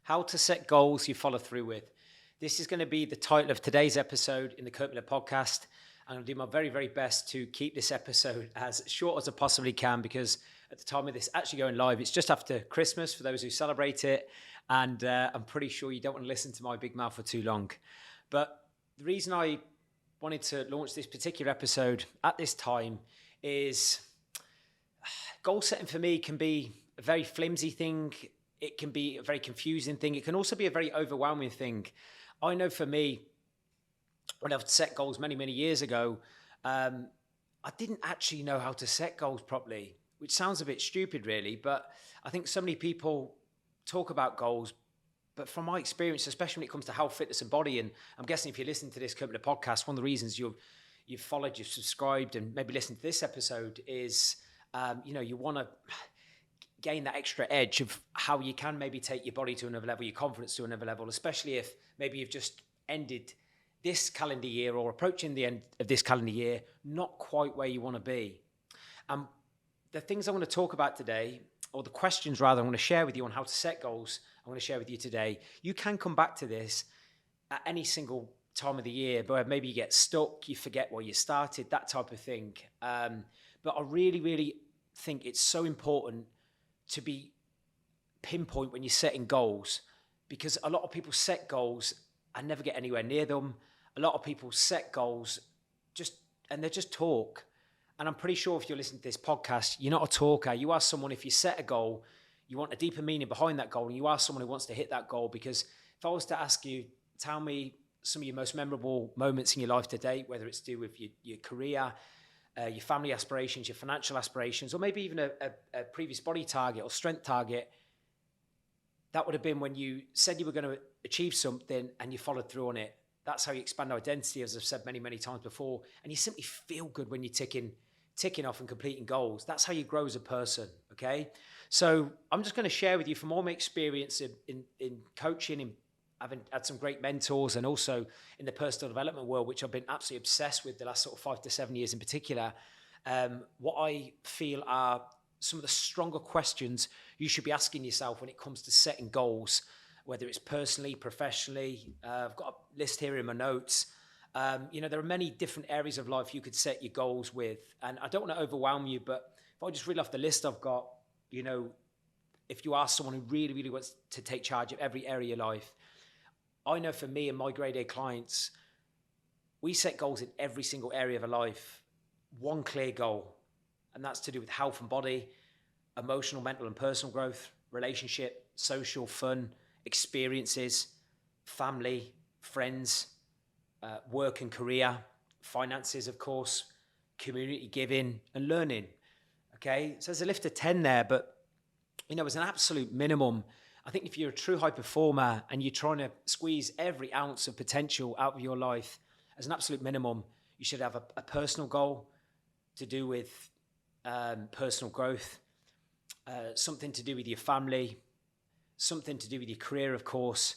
How to set goals you follow through with. This is going to be the title of today's episode in the Kirk Miller Podcast. I'm going to do my very, very best to keep this episode as short as I possibly can, because at the time of this actually going live, it's just after Christmas for those who celebrate it. And I'm pretty sure you don't want to listen to my big mouth for too long. But the reason I wanted to launch this particular episode at this time is goal setting for me can be a very flimsy thing. It can be a very confusing thing. It can also be a very overwhelming thing. I know for me, when I've set goals many, many years ago, I didn't actually know how to set goals properly, which sounds a bit stupid really, but I think so many people talk about goals, but from my experience, especially when it comes to health, fitness and body, and I'm guessing if you're listening to this Kirk podcast, one of the reasons you've followed, you've subscribed and maybe listened to this episode is, you want to gain that extra edge of how you can maybe take your body to another level, your confidence to another level, especially if maybe you've just ended this calendar year or approaching the end of this calendar year, not quite where you want to be. The things I want to talk about today, or the questions rather, I want to share with you on how to set goals, I want to share with you today. You can come back to this at any single time of the year, but maybe you get stuck, you forget where you started, that type of thing. But I really, really think it's so important to be pinpoint when you're setting goals, because a lot of people set goals and never get anywhere near them. A lot of people set goals and they just talk. And I'm pretty sure if you're listening to this podcast, you're not a talker. You are someone, if you set a goal, you want a deeper meaning behind that goal, and you are someone who wants to hit that goal. Because if I was to ask you, tell me some of your most memorable moments in your life to date, whether it's to do with your career, your family aspirations, your financial aspirations, or maybe even a previous body target or strength target, that would have been when you said you were going to achieve something and you followed through on it. That's how you expand identity, as I've said many, many times before. And you simply feel good when you're ticking off and completing goals. That's how you grow as a person, okay? So I'm just going to share with you from all my experience in coaching, in having had some great mentors, and also in the personal development world, which I've been absolutely obsessed with the last sort of 5 to 7 years in particular, what I feel are some of the stronger questions you should be asking yourself when it comes to setting goals, whether it's personally, professionally. I've got a list here in my notes. There are many different areas of life you could set your goals with. And I don't want to overwhelm you, but if I just read off the list I've got, if you are someone who really, really wants to take charge of every area of your life, I know for me and my grade A clients, we set goals in every single area of our life. One clear goal, and that's to do with health and body, emotional, mental and personal growth, relationship, social, fun, experiences, family, friends, work and career, finances, of course, community giving and learning. Okay, so there's a list of 10 there, but as an absolute minimum, I think if you're a true high performer and you're trying to squeeze every ounce of potential out of your life, as an absolute minimum, you should have a personal goal to do with personal growth, something to do with your family, something to do with your career, of course,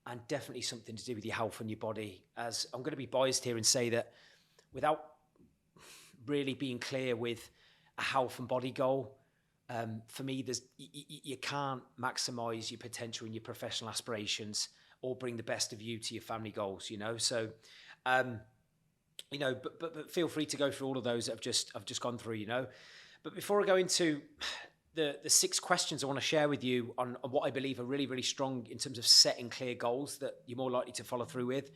and definitely something to do with your health and your body. As I'm going to be biased here and say that without really being clear with a health and body goal, for me, you can't maximize your potential in your professional aspirations or bring the best of you to your family goals, So, but feel free to go through all of those that I've just gone through, But before I go into the 6 questions I want to share with you on what I believe are really, really strong in terms of setting clear goals that you're more likely to follow through with,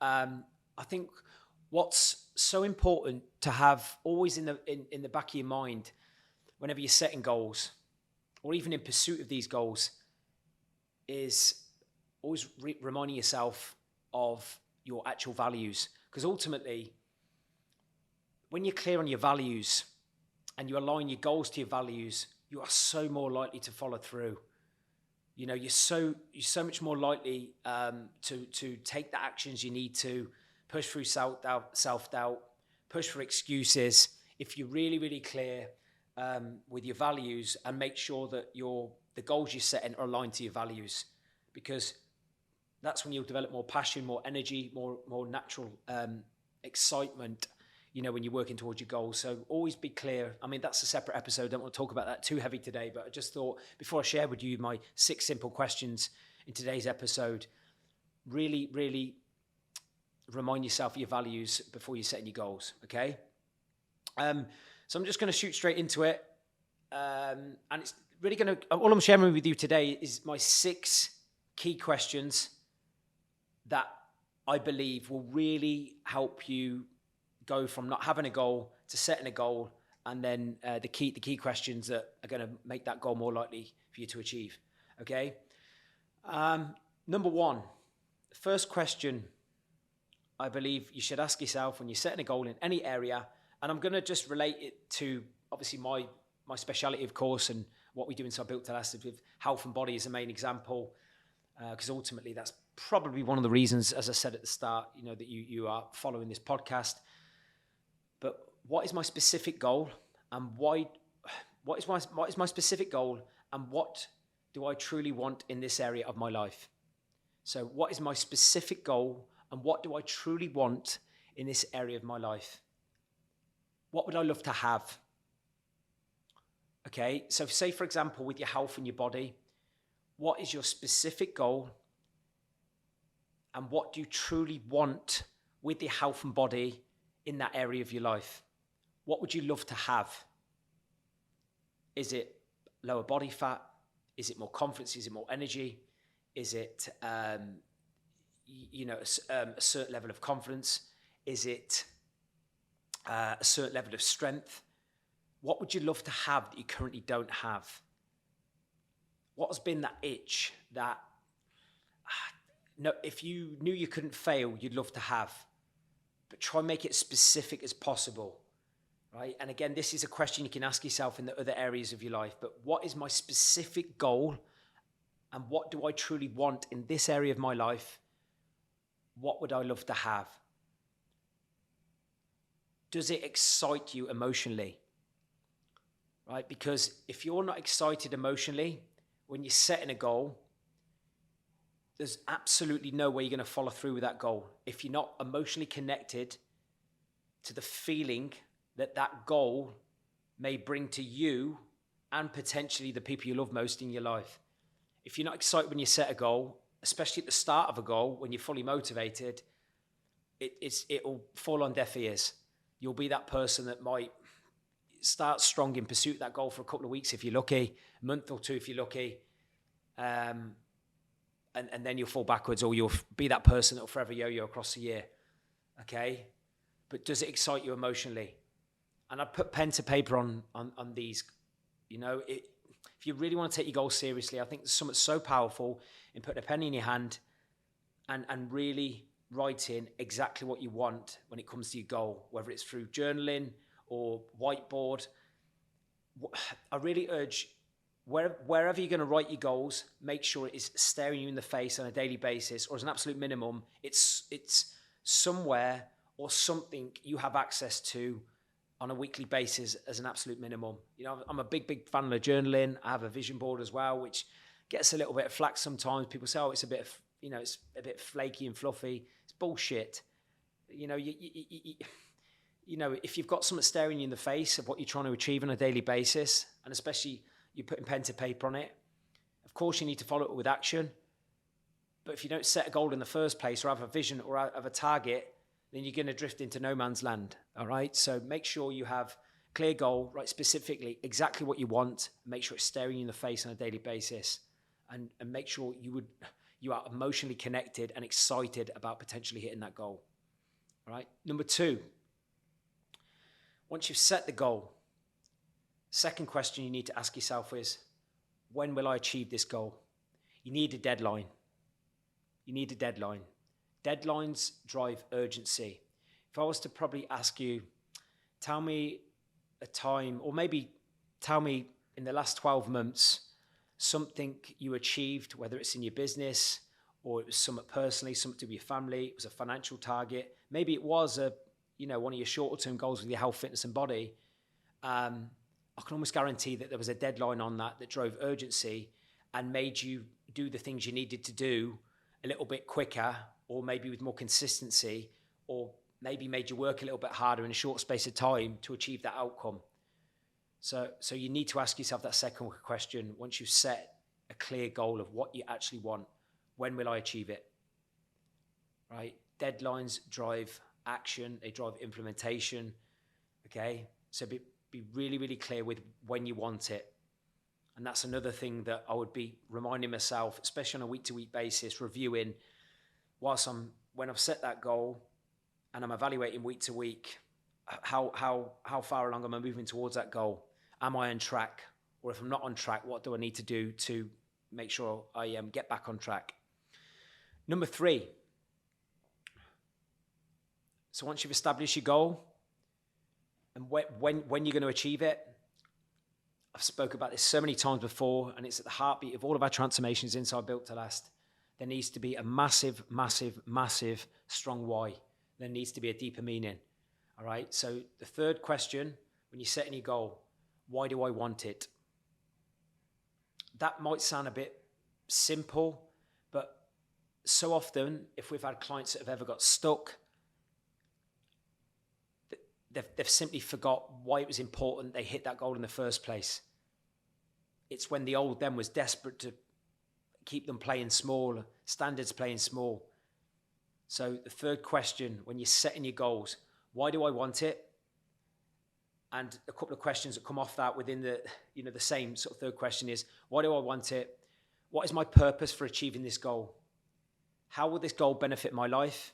I think what's so important to have always in the back of your mind whenever you're setting goals, or even in pursuit of these goals, is always reminding yourself of your actual values. Because ultimately, when you're clear on your values and you align your goals to your values, you are so more likely to follow through. You're so much more likely to take the actions you need to, push through self-doubt, push for excuses, if you're really, really clear with your values, and make sure that the goals you're setting are aligned to your values, because that's when you'll develop more passion, more energy, more natural excitement, when you're working towards your goals. So always be clear. I mean, that's a separate episode. Don't want to talk about that too heavy today, but I just thought before I share with you my 6 simple questions in today's episode, really, really remind yourself of your values before you're setting your goals, okay? So I'm just going to shoot straight into it. And it's really all I'm sharing with you today is my 6 key questions that I believe will really help you go from not having a goal to setting a goal, and then the key questions that are going to make that goal more likely for you to achieve. Okay. Number 1, the first question I believe you should ask yourself when you're setting a goal in any area, and I'm going to just relate it to obviously my speciality, of course, and what we do inside Built to Last with health and body is the main example, because ultimately that's probably one of the reasons, as I said at the start, that you are following this podcast. But what is my specific goal, and why? What is my specific goal, and what do I truly want in this area of my life? So, what is my specific goal, and what do I truly want in this area of my life? What would I love to have? Okay, so say for example with your health and your body, what is your specific goal, and what do you truly want with your health and body in that area of your life? What would you love to have? Is it lower body fat? Is it more confidence? Is it more energy? Is it a certain level of confidence? Is it a certain level of strength? What would you love to have that you currently don't have? What has been that itch that if you knew you couldn't fail, you'd love to have? But try and make it as specific as possible, right? And again, this is a question you can ask yourself in the other areas of your life. But what is my specific goal, and what do I truly want in this area of my life? What would I love to have? Does it excite you emotionally? Right? Because if you're not excited emotionally when you're setting a goal, there's absolutely no way you're going to follow through with that goal. If you're not emotionally connected to the feeling that that goal may bring to you and potentially the people you love most in your life. If you're not excited when you set a goal, especially at the start of a goal, when you're fully motivated, it'll fall on deaf ears. You'll be that person that might start strong in pursuit of that goal for a couple of weeks if you're lucky, a month or 2 if you're lucky, and then you'll fall backwards, or you'll be that person that'll forever yo-yo across the year. Okay? But does it excite you emotionally? And I put pen to paper on these. If you really want to take your goals seriously, I think there's something so powerful in putting a pen in your hand and really writing exactly what you want when it comes to your goal, whether it's through journaling or whiteboard. I really urge, wherever you're going to write your goals, make sure it is staring you in the face on a daily basis, or as an absolute minimum, it's somewhere or something you have access to on a weekly basis as an absolute minimum. I'm a big fan of journaling. I have a vision board as well, which gets a little bit of flack sometimes. People say, it's a bit of, it's a bit flaky and fluffy. It's bullshit. If you've got something staring you in the face of what you're trying to achieve on a daily basis, and especially you're putting pen to paper on it, of course you need to follow it with action. But if you don't set a goal in the first place, or have a vision, or have a target, then you're going to drift into no man's land. All right. So make sure you have a clear goal, right? Specifically exactly what you want. Make sure it's staring you in the face on a daily basis, and make sure you are emotionally connected and excited about potentially hitting that goal. All right. Number 2, once you've set the goal, second question you need to ask yourself is, when will I achieve this goal? You need a deadline. Deadlines drive urgency. If I was to probably ask you, tell me a time, or maybe tell me in the last 12 months, something you achieved, whether it's in your business or it was something personally, something to do with your family, it was a financial target. Maybe it was one of your shorter term goals with your health, fitness and body. I can almost guarantee that there was a deadline on that drove urgency and made you do the things you needed to do a little bit quicker, or maybe with more consistency, or maybe made you work a little bit harder in a short space of time to achieve that outcome. So you need to ask yourself that second question once you've set a clear goal of what you actually want. when will I achieve it? Right? Deadlines drive action, they drive implementation. Okay? So be really, really clear with when you want it. And that's another thing that I would be reminding myself, especially on a week-to-week basis, reviewing when I've set that goal and I'm evaluating week to week, how far along am I moving towards that goal? Am I on track? Or if I'm not on track, what do I need to do to make sure I get back on track? Number 3. So once you've established your goal and when you're going to achieve it, I've spoke about this so many times before, and it's at the heartbeat of all of our transformations inside Built to Last. There needs to be a massive, massive, massive strong why. There needs to be a deeper meaning. All right. So the third question, when you're setting your goal, why do I want it? That might sound a bit simple, but so often, if we've had clients that have ever got stuck, they've simply forgot why it was important they hit that goal in the first place. It's when the old them was desperate to keep them playing small, standards playing small. So the third question, when you're setting your goals, why do I want it? And a couple of questions that come off that within the same sort of third question is, why do I want it? What is my purpose for achieving this goal? How will this goal benefit my life?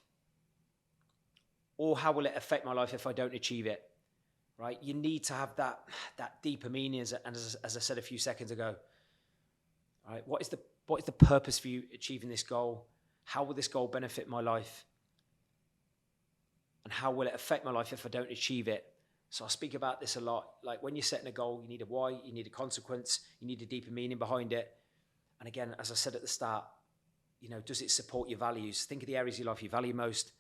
Or how will it affect my life if I don't achieve it? Right? You need to have that deeper meaning, as I said a few seconds ago. All right? What is the purpose for you achieving this goal? How will this goal benefit my life? And how will it affect my life if I don't achieve it? So I speak about this a lot. Like when you're setting a goal, you need a why, you need a consequence, you need a deeper meaning behind it. And again, as I said at the start, does it support your values? Think of the areas of your life you value most.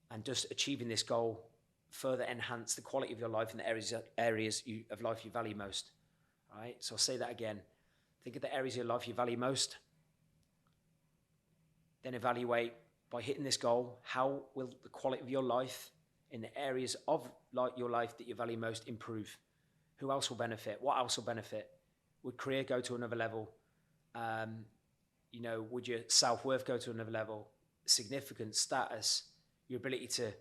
And just achieving this goal further enhance the quality of your life in the areas of life you value most. All right? So I'll say that again. Think of the areas of your life you value most. Then evaluate, by hitting this goal, how will the quality of your life in the areas of your life that you value most improve? Who else will benefit? What else will benefit? Would career go to another level? Would your self-worth go to another level? Significance, status, your ability to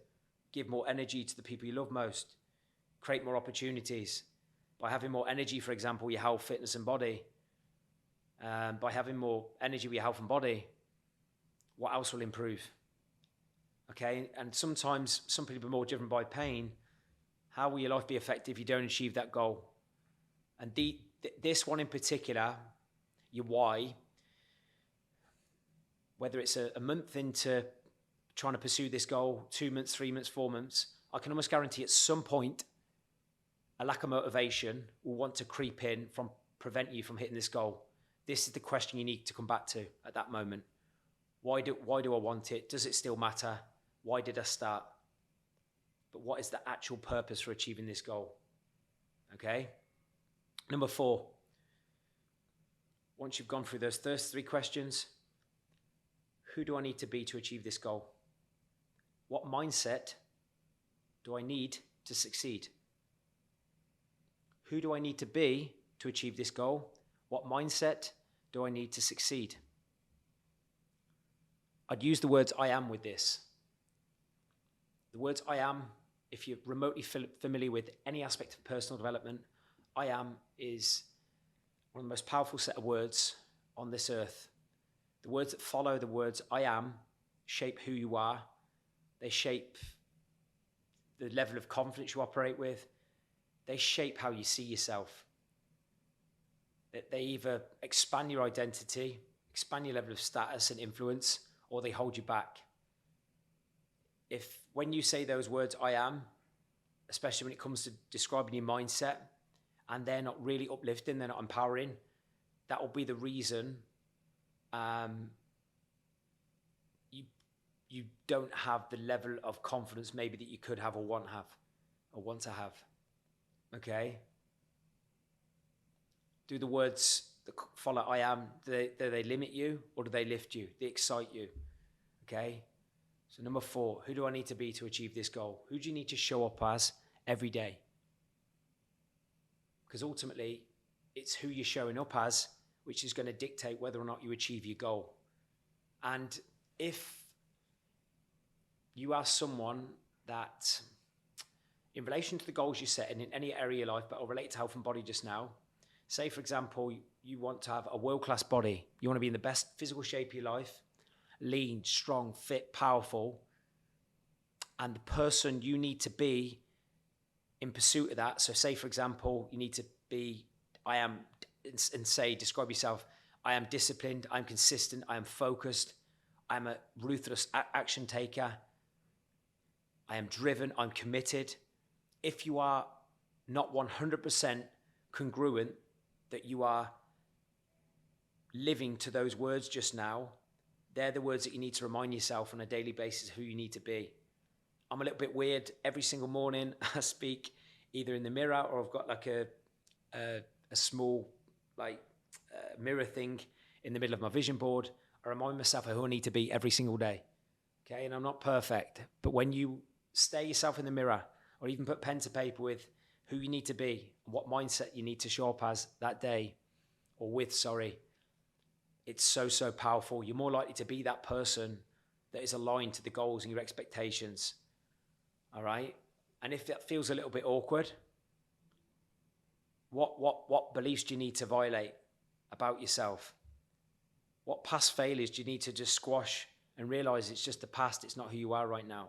give more energy to the people you love most, create more opportunities. By having more energy, for example, your health, fitness, and body. By having more energy with your health and body, what else will improve? Okay, and sometimes some people are more driven by pain. How will your life be affected if you don't achieve that goal? And this one in particular, your why, whether it's a month into trying to pursue this goal, 2 months, 3 months, 4 months, I can almost guarantee at some point a lack of motivation will want to creep in from prevent you from hitting this goal. This is the question you need to come back to at that moment. Why do I want it? Does it still matter? Why did I start? But what is the actual purpose for achieving this goal? Okay? Number 4. Once you've gone through those first 3 questions, who do I need to be to achieve this goal? What mindset do I need to succeed? Who do I need to be to achieve this goal? What mindset do I need to succeed? I'd use the words I am with this. The words I am, if you're remotely familiar with any aspect of personal development, I am is one of the most powerful set of words on this earth. The words that follow the words I am shape who you are. They shape the level of confidence you operate with. They shape how you see yourself. They either expand your identity, expand your level of status and influence, or they hold you back. If when you say those words, I am, especially when it comes to describing your mindset, and they're not really uplifting, they're not empowering, that will be the reason you don't have the level of confidence maybe that you could have or want to have. Okay? Do the words that follow I am, do they limit you or do they lift you? They excite you. Okay? So number 4, who do I need to be to achieve this goal? Who do you need to show up as every day? Because ultimately, it's who you're showing up as which is going to dictate whether or not you achieve your goal. And if you are someone that, in relation to the goals you set in any area of life, but I'll relate to health and body just now. Say, for example, you want to have a world-class body. You want to be in the best physical shape of your life, lean, strong, fit, powerful. And the person you need to be in pursuit of that. So say, for example, you need to be, describe yourself, I am disciplined, I'm consistent, I am focused, I'm a ruthless action taker, I am driven, I'm committed. If you are not 100% congruent that you are living to those words just now, they're the words that you need to remind yourself on a daily basis who you need to be. I'm a little bit weird. Every single morning I speak either in the mirror or I've got like a small mirror thing in the middle of my vision board. I remind myself of who I need to be every single day. Okay, and I'm not perfect, but when you stare yourself in the mirror or even put pen to paper with who you need to be, what mindset you need to show up as that day, or with, it's so powerful. You're more likely to be that person that is aligned to the goals and your expectations. All right? And if that feels a little bit awkward, what beliefs do you need to violate about yourself? What past failures do you need to just squash and realize it's just the past, it's not who you are right now?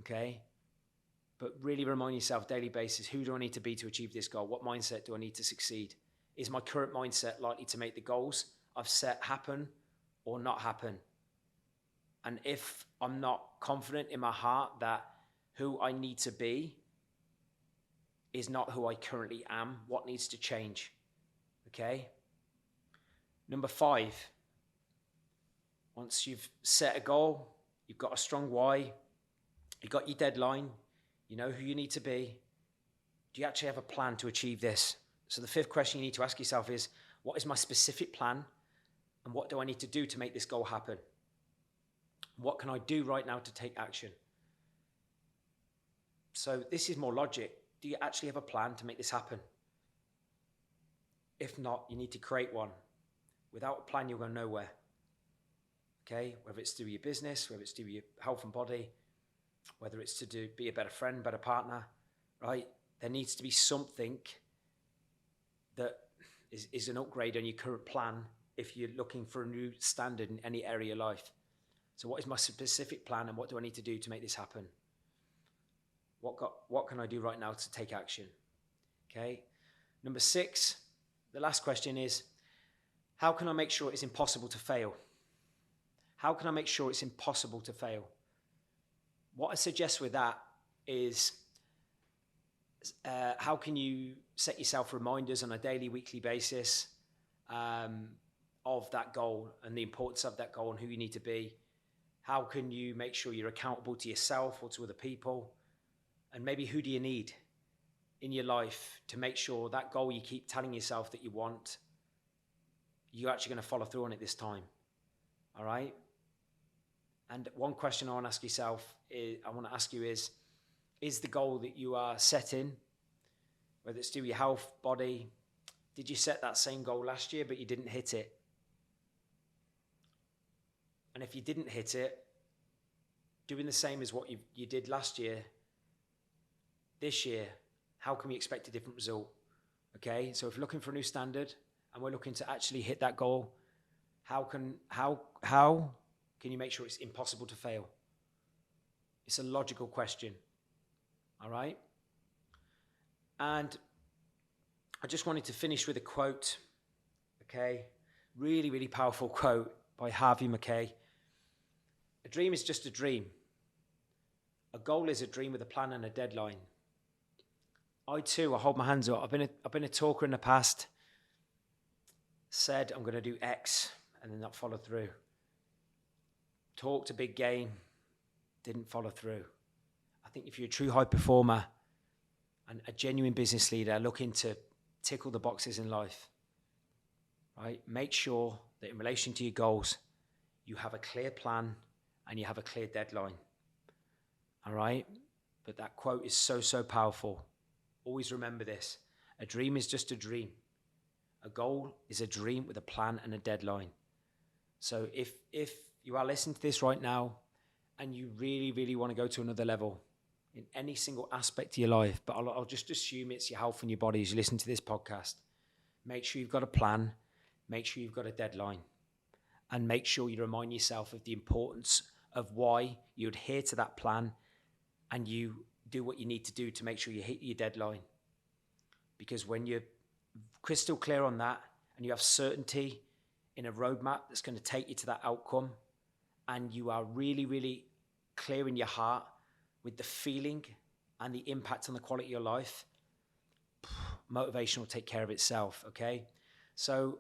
Okay? But really remind yourself daily basis, who do I need to be to achieve this goal? What mindset do I need to succeed? Is my current mindset likely to make the goals I've set happen or not happen? And if I'm not confident in my heart that who I need to be is not who I currently am, what needs to change? Okay? Number 5, once you've set a goal, you've got a strong why, you've got your deadline, you know who you need to be, do you actually have a plan to achieve this? So the 5th question you need to ask yourself is, what is my specific plan and what do I need to do to make this goal happen? What can I do right now to take action? So this is more logic. Do you actually have a plan to make this happen? If not, you need to create one. Without a plan, you'll go nowhere. Okay? Whether it's to do your business, whether it's to do your health and body, whether it's to be a better friend, better partner, right? There needs to be something that is an upgrade on your current plan if you're looking for a new standard in any area of life. So what is my specific plan and what do I need to do to make this happen? What can I do right now to take action? Okay. Number 6, the last question is, how can I make sure it's impossible to fail? How can I make sure it's impossible to fail? What I suggest with that is, how can you set yourself reminders on a daily, weekly basis of that goal and the importance of that goal and who you need to be? How can you make sure you're accountable to yourself or to other people? And maybe who do you need in your life to make sure that goal you keep telling yourself that you want, you're actually going to follow through on it this time? All right? And one question I want to ask you is the goal that you are setting, whether it's to your health, body, did you set that same goal last year but you didn't hit it? And if you didn't hit it, doing the same as what you did last year, this year, how can we expect a different result? Okay, so if we're looking for a new standard and we're looking to actually hit that goal, how can you make sure it's impossible to fail? It's a logical question. All right? And I just wanted to finish with a quote. Okay? Really, really powerful quote by Harvey Mackay. A dream is just a dream. A goal is a dream with a plan and a deadline. I hold my hands up. I've been a talker in the past, said I'm going to do X and then not follow through. Talked a big game, didn't follow through. I think if you're a true high performer and a genuine business leader looking to tick all the boxes in life, right? Make sure that in relation to your goals, you have a clear plan and you have a clear deadline. All right? But that quote is so powerful. Always remember this. A dream is just a dream. A goal is a dream with a plan and a deadline. So if you are listening to this right now and you really, really want to go to another level in any single aspect of your life, but I'll just assume it's your health and your body as you listen to this podcast, make sure you've got a plan, make sure you've got a deadline, and make sure you remind yourself of the importance of why you adhere to that plan and you do what you need to do to make sure you hit your deadline. Because when you're crystal clear on that and you have certainty in a roadmap that's going to take you to that outcome, and you are really, really clear in your heart with the feeling and the impact on the quality of your life, motivation will take care of itself, okay? So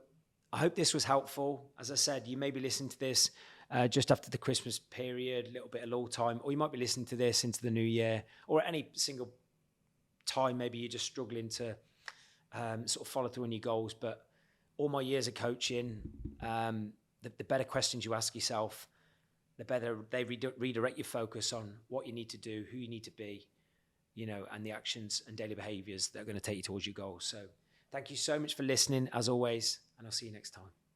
I hope this was helpful. As I said, you may be listening to this just after the Christmas period, a little bit of lull time, or you might be listening to this into the new year, or at any single time, maybe you're just struggling to sort of follow through on your goals. But all my years of coaching, the better questions you ask yourself, the better they redirect your focus on what you need to do, who you need to be, and the actions and daily behaviors that are going to take you towards your goals. So thank you so much for listening, as always, and I'll see you next time.